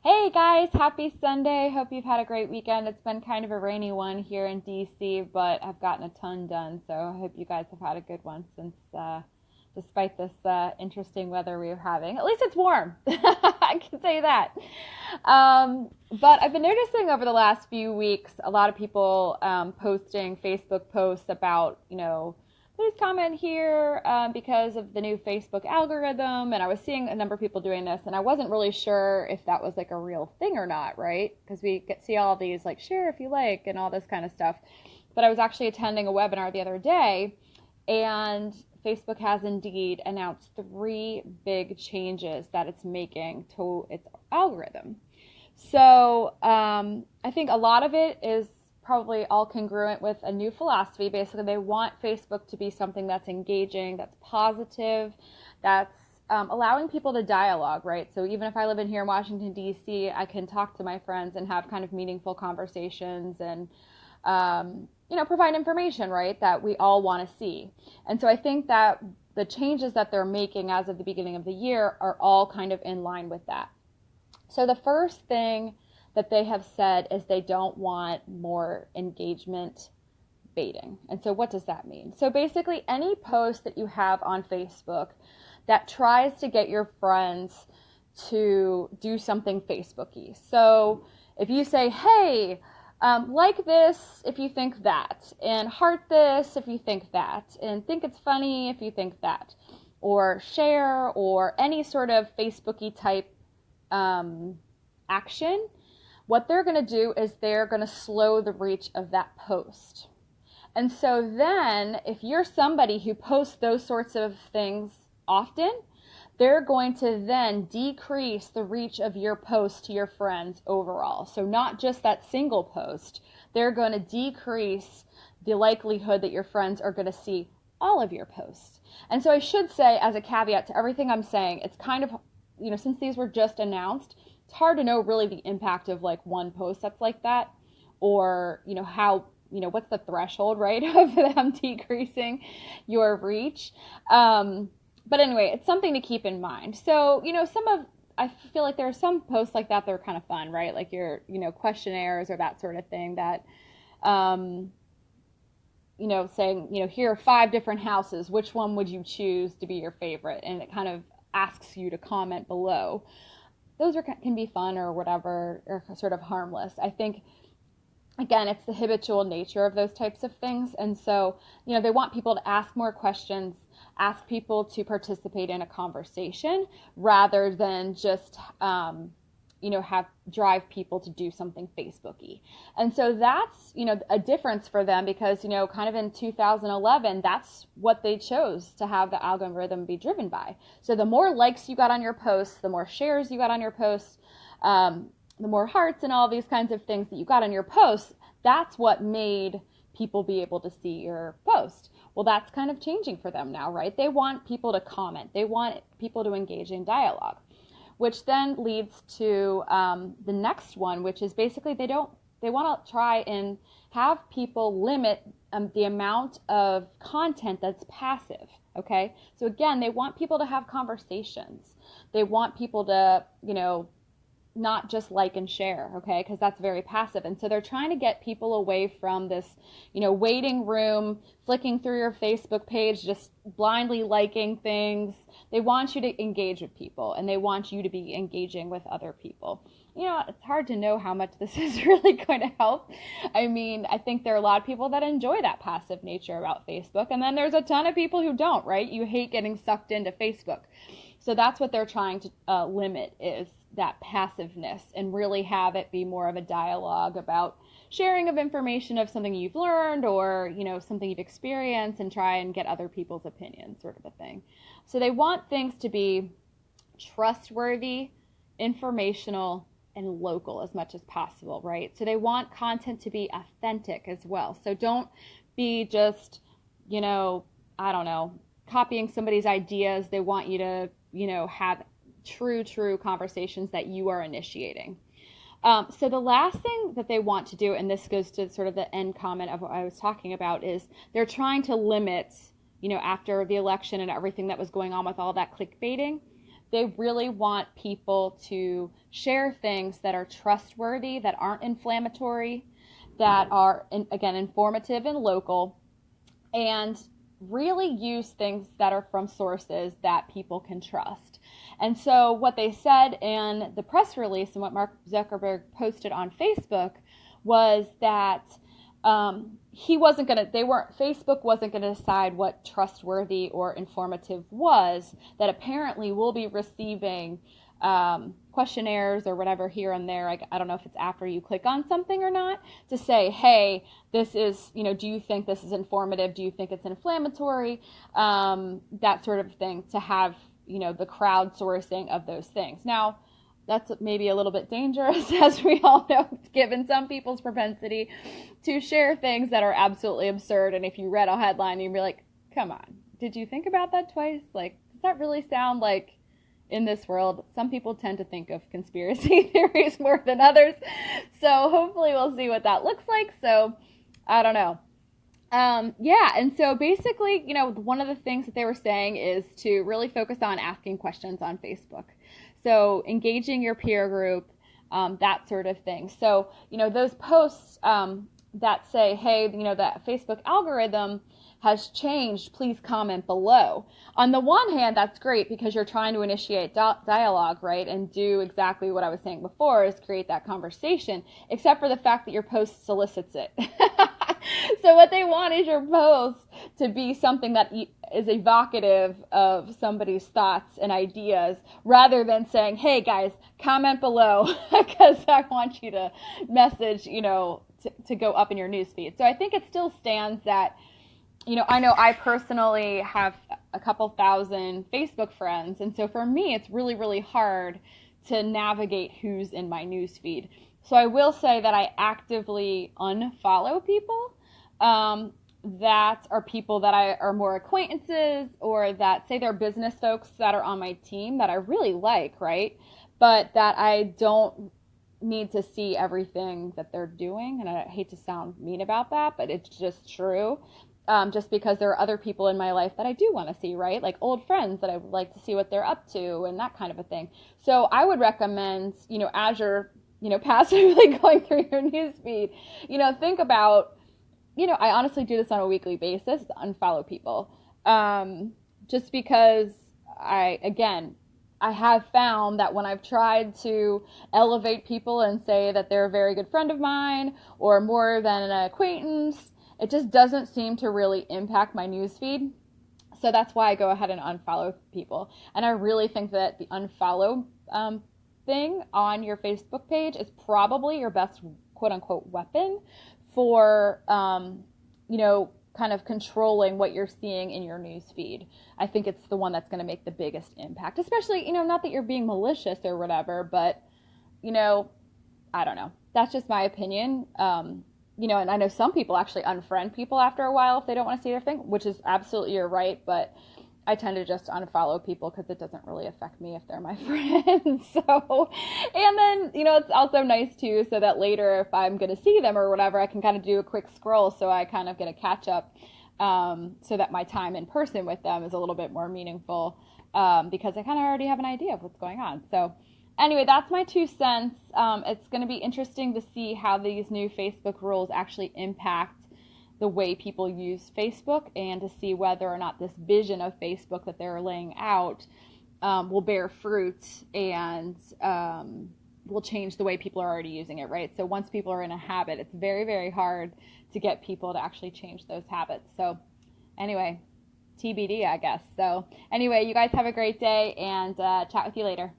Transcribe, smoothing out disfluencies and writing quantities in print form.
Hey guys, happy Sunday. Hope you've had a great weekend. It's been kind of a rainy one here in DC, but I've gotten a ton done. So I hope you guys have had a good one since, despite this interesting weather we're having. At least it's warm. I can say that. But I've been noticing over the last few weeks a lot of people posting Facebook posts about, please comment here because of the new Facebook algorithm. And I was seeing a number of people doing this, and I wasn't really sure if that was like a real thing or not, right? Because we see all these like share if you like and all this kind of stuff. But I was actually attending a webinar the other day, and Facebook has indeed announced 3 big changes that it's making to its algorithm. So I think a lot of it is probably all congruent with a new philosophy. Basically, they want Facebook to be something that's engaging, that's positive, that's allowing people to dialogue, right? So even if I live in here in Washington, D.C., I can talk to my friends and have kind of meaningful conversations and, provide information, right, that we all want to see. And so I think that the changes that they're making as of the beginning of the year are all kind of in line with that. So the first thing that they have said is they don't want more engagement baiting. And so what does that mean? So basically any post that you have on Facebook that tries to get your friends to do something Facebooky. So if you say, hey, like this if you think that, and heart this if you think that, and think it's funny if you think that, or share, or any sort of Facebooky type action, what they're going to do is they're going to slow the reach of that post. And so then if you're somebody who posts those sorts of things often, they're going to then decrease the reach of your post to your friends overall. So not just that single post, they're going to decrease the likelihood that your friends are going to see all of your posts. And so I should say, as a caveat to everything I'm saying, it's kind of, since these were just announced, it's hard to know really the impact of like one post that's like that, or, how, what's the threshold, right, of them decreasing your reach. But anyway, it's something to keep in mind. So, I feel like there are some posts like that are kind of fun, right? Like your, questionnaires or that sort of thing that, saying, here are 5 different houses. Which one would you choose to be your favorite? And it kind of asks you to comment below. Those can be fun or whatever, or sort of harmless. I think, again, it's the habitual nature of those types of things. And so, they want people to ask more questions, ask people to participate in a conversation rather than just, drive people to do something Facebooky. And so that's, a difference for them because, kind of in 2011, that's what they chose to have the algorithm be driven by. So the more likes you got on your posts, the more shares you got on your posts, the more hearts and all these kinds of things that you got on your posts, that's what made people be able to see your post. Well, that's kind of changing for them now, right? They want people to comment. They want people to engage in dialogue, which then leads to the next one, which is basically they want to try and have people limit the amount of content that's passive, okay? So again, they want people to have conversations. They want people to, not just like and share, okay? Because that's very passive. And so they're trying to get people away from this, waiting room, flicking through your Facebook page, just blindly liking things. They want you to engage with people, and they want you to be engaging with other people. It's hard to know how much this is really going to help. I mean, I think there are a lot of people that enjoy that passive nature about Facebook, and then there's a ton of people who don't, right? You hate getting sucked into Facebook. So that's what they're trying to limit, is that passiveness, and really have it be more of a dialogue about sharing of information of something you've learned or, something you've experienced, and try and get other people's opinions, sort of a thing. So they want things to be trustworthy, informational, and local as much as possible, right? So they want content to be authentic as well. So don't be just, copying somebody's ideas. They want you to, have true conversations that you are initiating. So the last thing that they want to do, and this goes to sort of the end comment of what I was talking about, is they're trying to limit, after the election and everything that was going on with all that clickbaiting, they really want people to share things that are trustworthy, that aren't inflammatory, that are, again, informative and local, and really use things that are from sources that people can trust. And so what they said in the press release and what Mark Zuckerberg posted on Facebook was that Facebook wasn't going to decide what trustworthy or informative was, that apparently we'll be receiving questionnaires or whatever here and there. I don't know if it's after you click on something or not, to say, hey, this is, do you think this is informative? Do you think it's inflammatory? That sort of thing, to have, the crowdsourcing of those things. Now, that's maybe a little bit dangerous, as we all know, given some people's propensity to share things that are absolutely absurd. And if you read a headline, you'd be like, come on, did you think about that twice? Like, does that really sound like, in this world, some people tend to think of conspiracy theories more than others. So hopefully we'll see what that looks like. So I don't know. And so basically, one of the things that they were saying is to really focus on asking questions on Facebook. So engaging your peer group, that sort of thing. So, those posts that say, hey, that Facebook algorithm has changed, please comment below. On the one hand, that's great because you're trying to initiate dialogue, right? And do exactly what I was saying before, is create that conversation, except for the fact that your post solicits it. So what they want is your post to be something that is evocative of somebody's thoughts and ideas, rather than saying, hey guys, comment below because I want you to message, to go up in your newsfeed. So I think it still stands that, I know I personally have a couple thousand Facebook friends. And so for me, it's really, really hard to navigate who's in my newsfeed. So I will say that I actively unfollow people that are people that are more acquaintances, or that say they're business folks that are on my team that I really like, right? But that I don't need to see everything that they're doing. And I hate to sound mean about that, but it's just true. Just because there are other people in my life that I do want to see, right? Like old friends that I would like to see what they're up to and that kind of a thing. So I would recommend, as you're, passively going through your newsfeed, think about, I honestly do this on a weekly basis, unfollow people. Just because I have found that when I've tried to elevate people and say that they're a very good friend of mine or more than an acquaintance, it just doesn't seem to really impact my newsfeed. So that's why I go ahead and unfollow people. And I really think that the unfollow thing on your Facebook page is probably your best quote unquote weapon for, kind of controlling what you're seeing in your newsfeed. I think it's the one that's going to make the biggest impact, especially, not that you're being malicious or whatever, but, I don't know. That's just my opinion. And I know some people actually unfriend people after a while if they don't want to see their thing, which is absolutely your right, but I tend to just unfollow people because it doesn't really affect me if they're my friends. So, and then, it's also nice too, so that later if I'm going to see them or whatever, I can kind of do a quick scroll so I kind of get a catch up, so that my time in person with them is a little bit more meaningful, because I kind of already have an idea of what's going on. So anyway, that's my 2 cents. It's going to be interesting to see how these new Facebook rules actually impact the way people use Facebook, and to see whether or not this vision of Facebook that they're laying out will bear fruit and will change the way people are already using it, right? So once people are in a habit, it's very, very hard to get people to actually change those habits. So anyway, TBD, I guess. So anyway, you guys have a great day, and chat with you later.